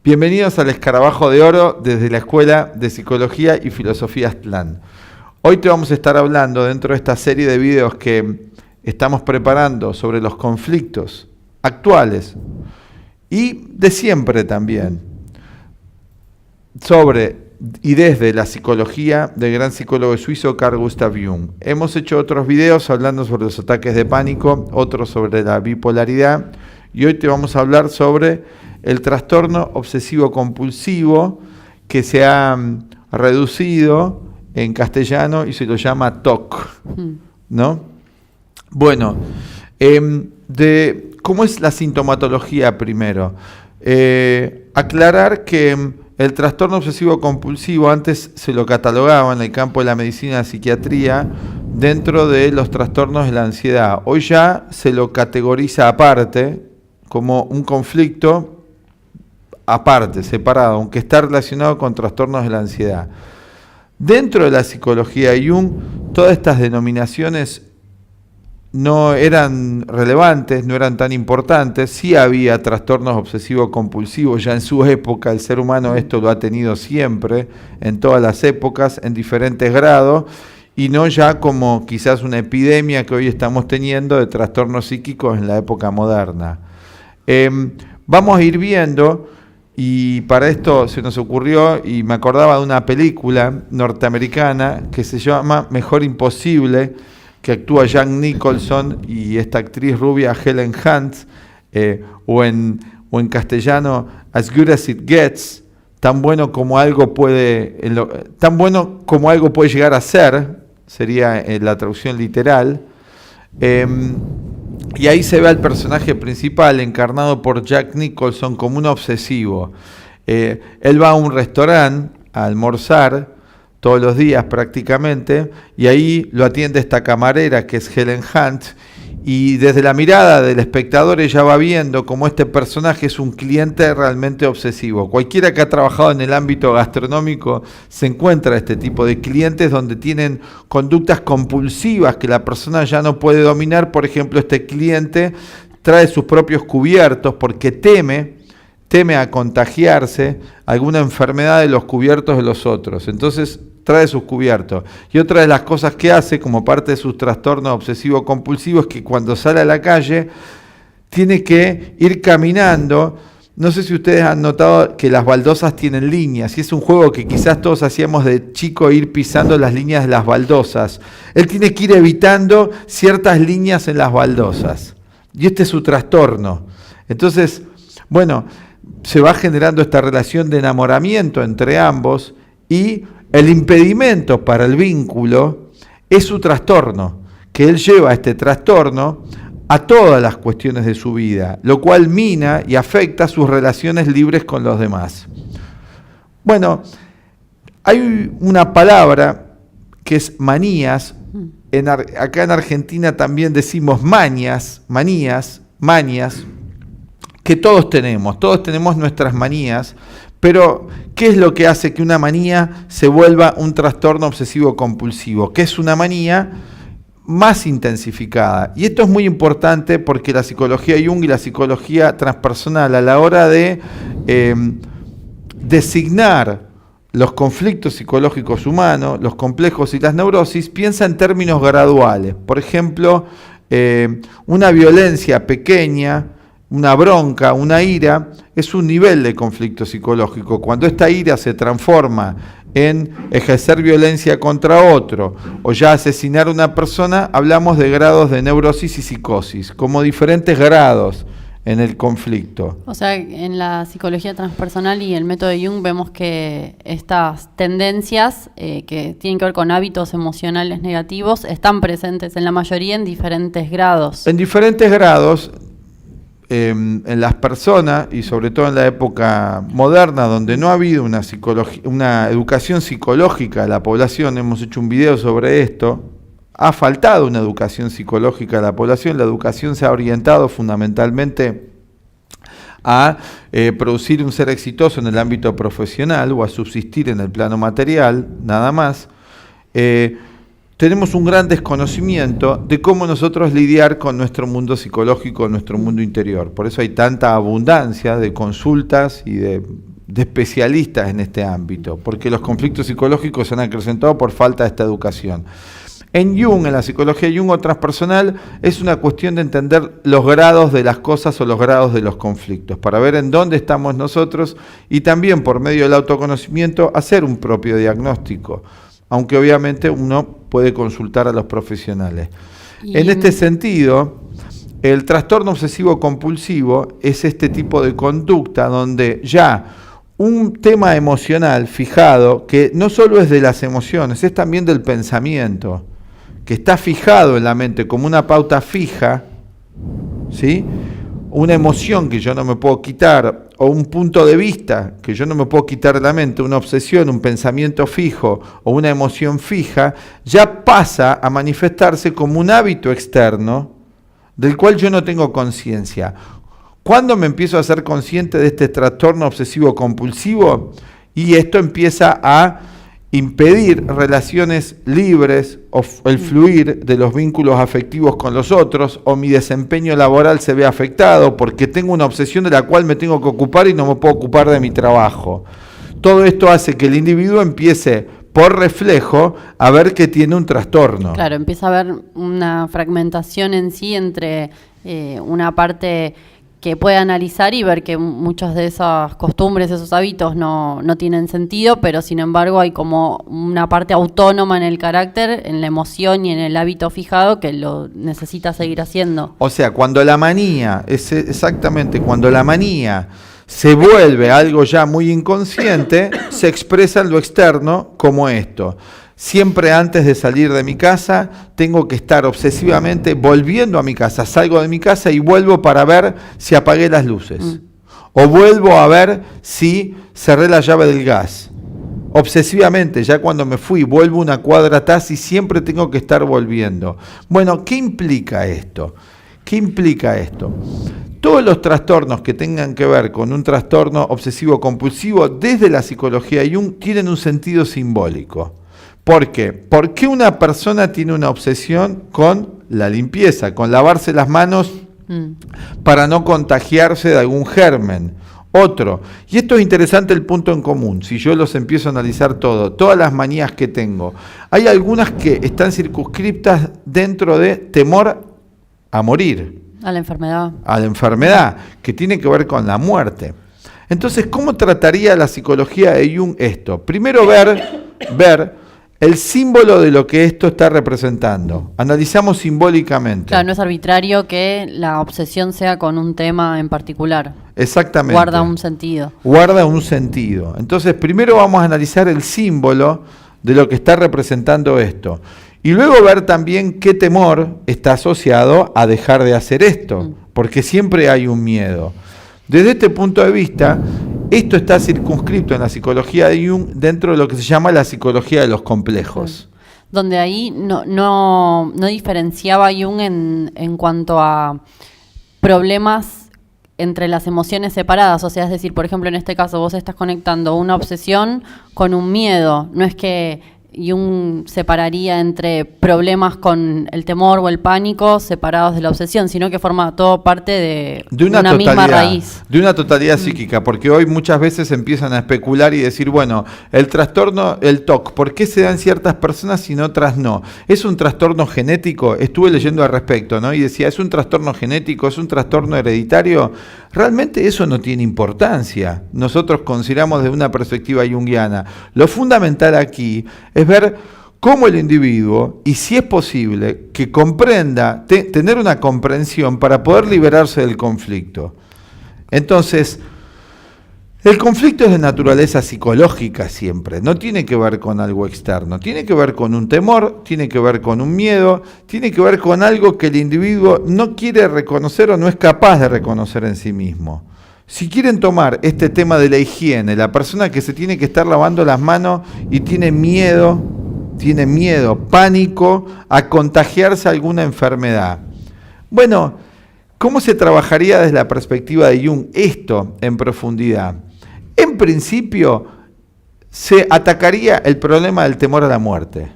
Bienvenidos al Escarabajo de Oro desde la Escuela de Psicología y Filosofía Aztlán. Hoy te vamos a estar hablando dentro de esta serie de videos que estamos preparando sobre los conflictos actuales y de siempre también, sobre y desde la psicología del gran psicólogo suizo Carl Gustav Jung. Hemos hecho otros videos hablando sobre los ataques de pánico, otros sobre la bipolaridad, y hoy te vamos a hablar sobre el trastorno obsesivo compulsivo, que se ha reducido en castellano y se lo llama TOC, ¿no? Bueno, ¿cómo es la sintomatología primero? Aclarar que el trastorno obsesivo compulsivo antes se lo catalogaba en el campo de la medicina y la psiquiatría dentro de los trastornos de la ansiedad. Hoy ya se lo categoriza aparte como un conflicto aparte, separado, aunque está relacionado con trastornos de la ansiedad. Dentro de la psicología de Jung, todas estas denominaciones no eran relevantes, no eran tan importantes. Sí había trastornos obsesivo-compulsivos, ya en su época el ser humano esto lo ha tenido siempre, en todas las épocas, en diferentes grados, y no ya como quizás una epidemia que hoy estamos teniendo de trastornos psíquicos en la época moderna. Vamos a ir viendo, y para esto se nos ocurrió, y me acordaba de una película norteamericana que se llama Mejor Imposible, que actúa Jack Nicholson y esta actriz rubia Helen Hunt, o en castellano As Good As It Gets, tan bueno como algo puede llegar a ser, sería la traducción literal. Y ahí se ve al personaje principal encarnado por Jack Nicholson como un obsesivo. Él va a un restaurante a almorzar todos los días prácticamente, y ahí lo atiende esta camarera que es Helen Hunt, y desde la mirada del espectador ella va viendo cómo este personaje es un cliente realmente obsesivo. Cualquiera que ha trabajado en el ámbito gastronómico se encuentra este tipo de clientes donde tienen conductas compulsivas que la persona ya no puede dominar. Por ejemplo, este cliente trae sus propios cubiertos porque teme a contagiarse alguna enfermedad de los cubiertos de los otros. Entonces trae sus cubiertos. Y otra de las cosas que hace como parte de sus trastornos obsesivo-compulsivos es que cuando sale a la calle tiene que ir caminando. No sé si ustedes han notado que las baldosas tienen líneas, y es un juego que quizás todos hacíamos de chico, ir pisando las líneas de las baldosas. Él tiene que ir evitando ciertas líneas en las baldosas. Y este es su trastorno. Entonces, bueno, se va generando esta relación de enamoramiento entre ambos, y el impedimento para el vínculo es su trastorno, que él lleva este trastorno a todas las cuestiones de su vida, lo cual mina y afecta sus relaciones libres con los demás. Bueno, hay una palabra que es manías. Acá en Argentina también decimos manías, que todos tenemos nuestras manías, pero ¿qué es lo que hace que una manía se vuelva un trastorno obsesivo compulsivo? Que es una manía más intensificada. Y esto es muy importante porque la psicología Jung y la psicología transpersonal, a la hora de designar los conflictos psicológicos humanos, los complejos y las neurosis, piensa en términos graduales. Por ejemplo, una violencia pequeña, una bronca, una ira, es un nivel de conflicto psicológico. Cuando esta ira se transforma en ejercer violencia contra otro o ya asesinar a una persona, hablamos de grados de neurosis y psicosis, como diferentes grados en el conflicto. O sea, en la psicología transpersonal y el método de Jung vemos que estas tendencias que tienen que ver con hábitos emocionales negativos están presentes en la mayoría en diferentes grados. En diferentes grados. En las personas, y sobre todo en la época moderna, donde no ha habido una educación psicológica de la población, hemos hecho un video sobre esto, ha faltado una educación psicológica de la población. La educación se ha orientado fundamentalmente a producir un ser exitoso en el ámbito profesional o a subsistir en el plano material, nada más. Tenemos un gran desconocimiento de cómo nosotros lidiar con nuestro mundo psicológico, nuestro mundo interior. Por eso hay tanta abundancia de consultas y de especialistas en este ámbito, porque los conflictos psicológicos se han acrecentado por falta de esta educación. En Jung, en la psicología Jung o transpersonal, es una cuestión de entender los grados de las cosas o los grados de los conflictos, para ver en dónde estamos nosotros y también por medio del autoconocimiento hacer un propio diagnóstico, aunque obviamente uno puede consultar a los profesionales. En este sentido, el trastorno obsesivo compulsivo es este tipo de conducta donde ya un tema emocional fijado, que no solo es de las emociones, es también del pensamiento, que está fijado en la mente como una pauta fija, ¿sí? Una emoción que yo no me puedo quitar, o un punto de vista que yo no me puedo quitar de la mente, una obsesión, un pensamiento fijo o una emoción fija, ya pasa a manifestarse como un hábito externo del cual yo no tengo conciencia. ¿Cuándo me empiezo a ser consciente de este trastorno obsesivo compulsivo? Y esto empieza a impedir relaciones libres o el fluir de los vínculos afectivos con los otros, o mi desempeño laboral se ve afectado porque tengo una obsesión de la cual me tengo que ocupar y no me puedo ocupar de mi trabajo. Todo esto hace que el individuo empiece por reflejo a ver que tiene un trastorno. Claro, empieza a haber una fragmentación en sí entre una parte que puede analizar y ver que muchas de esas costumbres, esos hábitos no tienen sentido, pero sin embargo hay como una parte autónoma en el carácter, en la emoción y en el hábito fijado que lo necesita seguir haciendo. O sea, cuando la manía, cuando la manía se vuelve algo ya muy inconsciente, se expresa en lo externo como esto. Siempre antes de salir de mi casa, tengo que estar obsesivamente volviendo a mi casa. Salgo de mi casa y vuelvo para ver si apagué las luces. O vuelvo a ver si cerré la llave del gas. Obsesivamente, ya cuando me fui, vuelvo una cuadra atrás y siempre tengo que estar volviendo. Bueno, ¿qué implica esto? ¿Qué implica esto? Todos los trastornos que tengan que ver con un trastorno obsesivo compulsivo desde la psicología Jung tienen un sentido simbólico. ¿Por qué? ¿Por qué una persona tiene una obsesión con la limpieza, con lavarse las manos para no contagiarse de algún germen? Otro, y esto es interesante el punto en común, si yo los empiezo a analizar todas las manías que tengo, hay algunas que están circunscriptas dentro de temor a morir. A la enfermedad. A la enfermedad, que tiene que ver con la muerte. Entonces, ¿cómo trataría la psicología de Jung esto? Primero ver el símbolo de lo que esto está representando. Analizamos simbólicamente. Claro, no es arbitrario que la obsesión sea con un tema en particular. Exactamente. Guarda un sentido. Guarda un sentido. Entonces, primero vamos a analizar el símbolo de lo que está representando esto. Y luego ver también qué temor está asociado a dejar de hacer esto. Porque siempre hay un miedo. Desde este punto de vista, esto está circunscrito en la psicología de Jung dentro de lo que se llama la psicología de los complejos. Donde ahí no diferenciaba Jung en cuanto a problemas entre las emociones separadas. O sea, es decir, por ejemplo, en este caso vos estás conectando una obsesión con un miedo. No es que Jung separaría entre problemas con el temor o el pánico separados de la obsesión, sino que forma todo parte de una misma raíz. De una totalidad psíquica, porque hoy muchas veces empiezan a especular y decir, bueno, el trastorno, el TOC, ¿por qué se da en ciertas personas y en otras no? ¿Es un trastorno genético? Estuve leyendo al respecto, ¿no? Y decía, ¿es un trastorno genético? ¿Es un trastorno hereditario? Realmente eso no tiene importancia. Nosotros consideramos desde una perspectiva junguiana. Lo fundamental aquí es ver cómo el individuo, y si es posible, que comprenda, tener una comprensión para poder liberarse del conflicto. Entonces, el conflicto es de naturaleza psicológica siempre, no tiene que ver con algo externo, tiene que ver con un temor, tiene que ver con un miedo, tiene que ver con algo que el individuo no quiere reconocer o no es capaz de reconocer en sí mismo. Si quieren tomar este tema de la higiene, la persona que se tiene que estar lavando las manos y tiene miedo, pánico a contagiarse alguna enfermedad. Bueno, ¿cómo se trabajaría desde la perspectiva de Jung esto en profundidad? En principio, se atacaría el problema del temor a la muerte.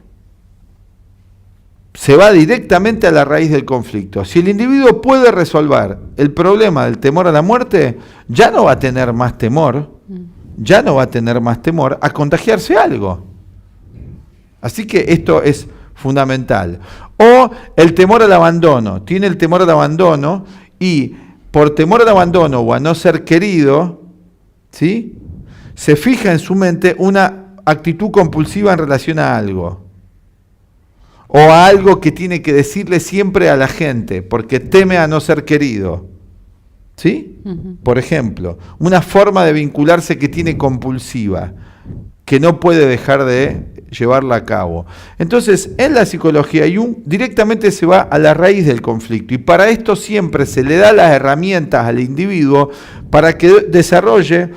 Se va directamente a la raíz del conflicto. Si el individuo puede resolver el problema del temor a la muerte, ya no va a tener más temor, ya no va a tener más temor a contagiarse algo. Así que esto es fundamental. O el temor al abandono. Tiene el temor al abandono y por temor al abandono o a no ser querido, ¿sí?, se fija en su mente una actitud compulsiva en relación a algo. O a algo que tiene que decirle siempre a la gente, porque teme a no ser querido. ¿Sí? Por ejemplo, una forma de vincularse que tiene compulsiva, que no puede dejar de llevarla a cabo. Entonces, en la psicología Jung directamente se va a la raíz del conflicto y para esto siempre se le da las herramientas al individuo para que desarrolle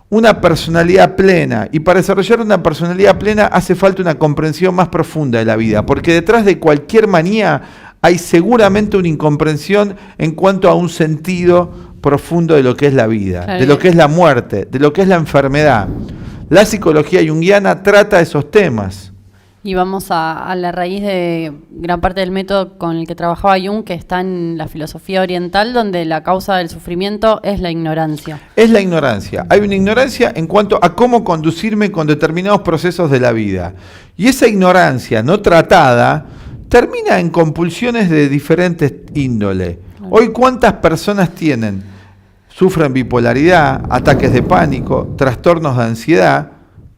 una personalidad plena, y para desarrollar una personalidad plena hace falta una comprensión más profunda de la vida, porque detrás de cualquier manía hay seguramente una incomprensión en cuanto a un sentido profundo de lo que es la vida, claro, de lo que es la muerte, de lo que es la enfermedad. La psicología junguiana trata esos temas. Y vamos a la raíz de gran parte del método con el que trabajaba Jung, que está en la filosofía oriental, donde la causa del sufrimiento es la ignorancia. Es la ignorancia. Hay una ignorancia en cuanto a cómo conducirme con determinados procesos de la vida. Y esa ignorancia no tratada termina en compulsiones de diferentes índole. Claro. Hoy, ¿cuántas personas sufren bipolaridad, ataques de pánico, trastornos de ansiedad,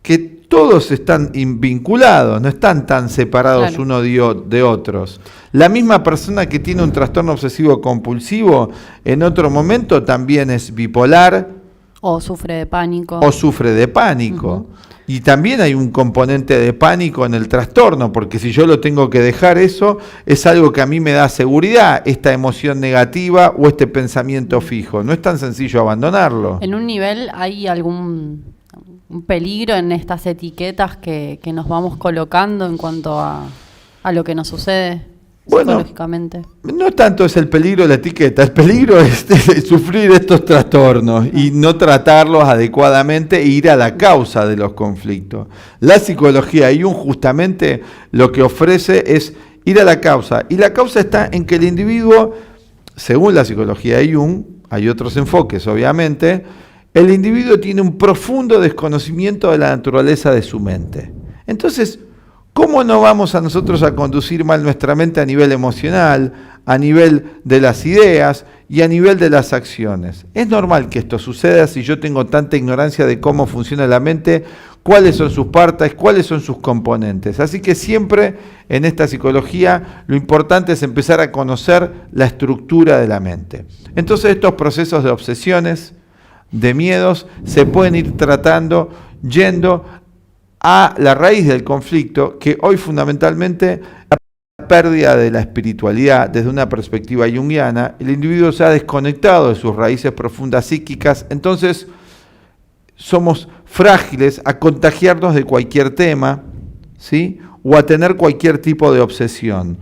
que todos están vinculados, no están tan separados, claro, uno de otros? La misma persona que tiene un trastorno obsesivo compulsivo, en otro momento también es bipolar. O sufre de pánico. Y también hay un componente de pánico en el trastorno, porque si yo lo tengo que dejar, eso es algo que a mí me da seguridad, esta emoción negativa o este pensamiento fijo. No es tan sencillo abandonarlo. En un nivel hay un peligro en estas etiquetas que nos vamos colocando en cuanto a lo que nos sucede psicológicamente. No tanto es el peligro de la etiqueta, el peligro es de sufrir estos trastornos y no tratarlos adecuadamente e ir a la causa de los conflictos. La psicología Jung justamente lo que ofrece es ir a la causa, y la causa está en que el individuo, según la psicología de Jung, hay otros enfoques obviamente, el individuo tiene un profundo desconocimiento de la naturaleza de su mente. Entonces, ¿cómo no vamos a nosotros a conducir mal nuestra mente a nivel emocional, a nivel de las ideas y a nivel de las acciones? Es normal que esto suceda si yo tengo tanta ignorancia de cómo funciona la mente, cuáles son sus partes, cuáles son sus componentes. Así que siempre en esta psicología lo importante es empezar a conocer la estructura de la mente. Entonces estos procesos de obsesiones, de miedos, se pueden ir tratando yendo a la raíz del conflicto, que hoy fundamentalmente la pérdida de la espiritualidad desde una perspectiva junguiana. El individuo se ha desconectado de sus raíces profundas psíquicas, entonces somos frágiles a contagiarnos de cualquier tema, ¿sí?, o a tener cualquier tipo de obsesión.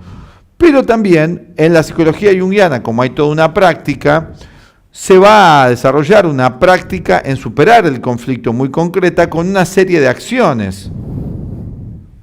Pero también en la psicología junguiana, como hay toda una práctica, se va a desarrollar una práctica en superar el conflicto muy concreta con una serie de acciones.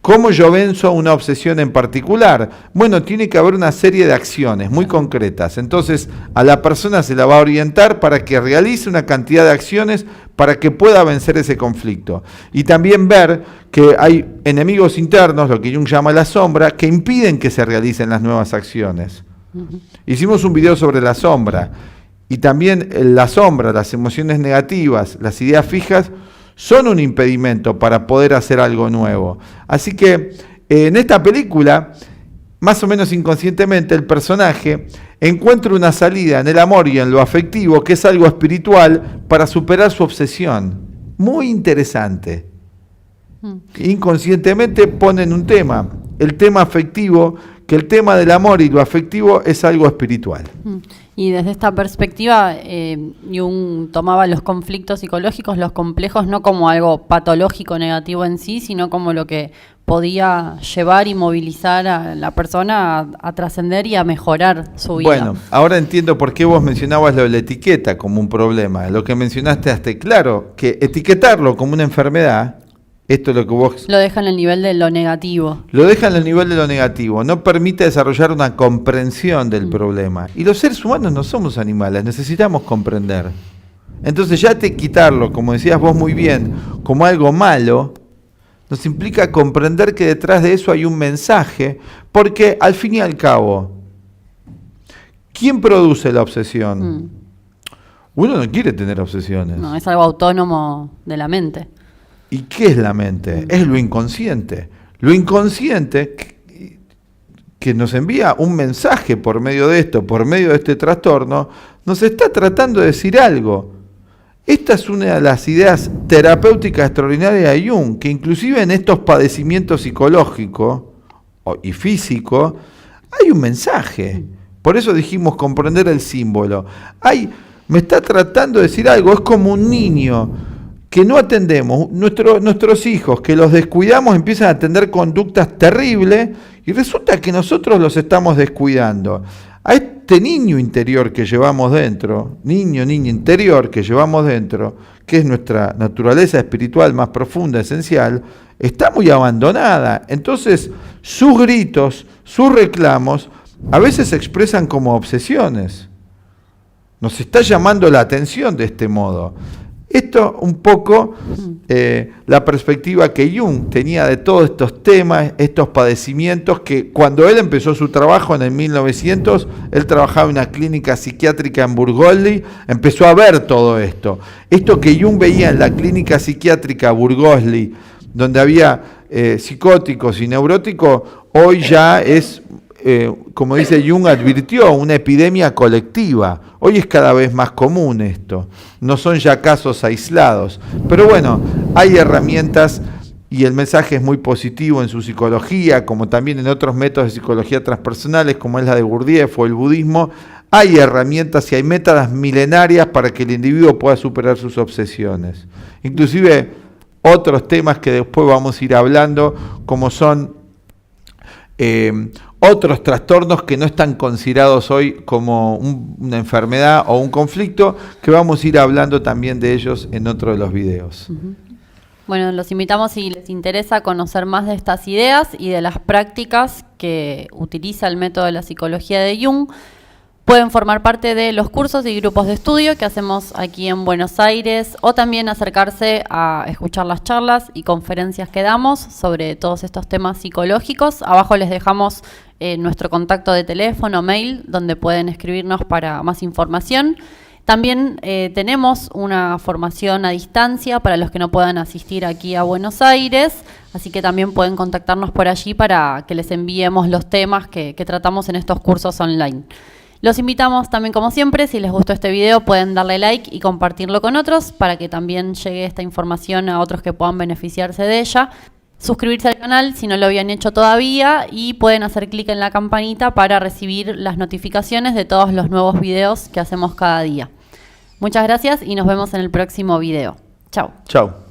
¿Cómo yo venzo una obsesión en particular? Bueno, tiene que haber una serie de acciones muy concretas. Entonces, a la persona se la va a orientar para que realice una cantidad de acciones para que pueda vencer ese conflicto. Y también ver que hay enemigos internos, lo que Jung llama la sombra, que impiden que se realicen las nuevas acciones. Hicimos un video sobre la sombra. Y también la sombra, las emociones negativas, las ideas fijas, son un impedimento para poder hacer algo nuevo. Así que en esta película, más o menos inconscientemente, el personaje encuentra una salida en el amor y en lo afectivo, que es algo espiritual, para superar su obsesión. Muy interesante. Inconscientemente ponen un tema, el tema afectivo, que el tema del amor y lo afectivo es algo espiritual. Y desde esta perspectiva, Jung tomaba los conflictos psicológicos, los complejos, no como algo patológico negativo en sí, sino como lo que podía llevar y movilizar a la persona a trascender y a mejorar su vida. Bueno, ahora entiendo por qué vos mencionabas lo de la etiqueta como un problema. Lo que mencionaste hasta claro, que etiquetarlo como una enfermedad, esto es lo que vos... Lo deja en el nivel de lo negativo. Lo deja en el nivel de lo negativo. No permite desarrollar una comprensión del problema. Y los seres humanos no somos animales, necesitamos comprender. Entonces ya quitarlo, como decías vos muy bien, como algo malo, nos implica comprender que detrás de eso hay un mensaje, porque al fin y al cabo, ¿quién produce la obsesión? Uno no quiere tener obsesiones. No, es algo autónomo de la mente. ¿Y qué es la mente? Es lo inconsciente. Lo inconsciente que nos envía un mensaje por medio de esto, por medio de este trastorno, nos está tratando de decir algo. Esta es una de las ideas terapéuticas extraordinarias de Jung, que inclusive en estos padecimientos psicológicos y físicos hay un mensaje. Por eso dijimos comprender el símbolo. Me está tratando de decir algo, es como un niño que no atendemos, nuestros hijos que los descuidamos empiezan a tener conductas terribles y resulta que nosotros los estamos descuidando. A este niño interior que llevamos dentro, niña interior que llevamos dentro, que es nuestra naturaleza espiritual más profunda, esencial, está muy abandonada. Entonces, sus gritos, sus reclamos, a veces se expresan como obsesiones. Nos está llamando la atención de este modo. Esto un poco la perspectiva que Jung tenía de todos estos temas, estos padecimientos, que cuando él empezó su trabajo en el 1900, él trabajaba en una clínica psiquiátrica en Burgosli, empezó a ver todo esto. Esto que Jung veía en la clínica psiquiátrica Burgosli, donde había psicóticos y neuróticos, hoy ya es, como dice Jung, advirtió una epidemia colectiva. Hoy es cada vez más común esto, no son ya casos aislados. Pero bueno, hay herramientas y el mensaje es muy positivo en su psicología, como también en otros métodos de psicología transpersonales, como es la de Gurdjieff o el budismo. Hay herramientas y hay métodos milenarias para que el individuo pueda superar sus obsesiones. Inclusive otros temas que después vamos a ir hablando, como son otros trastornos que no están considerados hoy como una enfermedad o un conflicto, que vamos a ir hablando también de ellos en otro de los videos. Bueno, los invitamos, si les interesa conocer más de estas ideas y de las prácticas que utiliza el método de la psicología de Jung, pueden formar parte de los cursos y grupos de estudio que hacemos aquí en Buenos Aires, o también acercarse a escuchar las charlas y conferencias que damos sobre todos estos temas psicológicos. Abajo les dejamos nuestro contacto de teléfono, mail, donde pueden escribirnos para más información. También tenemos una formación a distancia para los que no puedan asistir aquí a Buenos Aires, así que también pueden contactarnos por allí para que les enviemos los temas que tratamos en estos cursos online. Los invitamos también, como siempre, si les gustó este video, pueden darle like y compartirlo con otros para que también llegue esta información a otros que puedan beneficiarse de ella. Suscribirse al canal si no lo habían hecho todavía y pueden hacer clic en la campanita para recibir las notificaciones de todos los nuevos videos que hacemos cada día. Muchas gracias y nos vemos en el próximo video. Chao. Chao.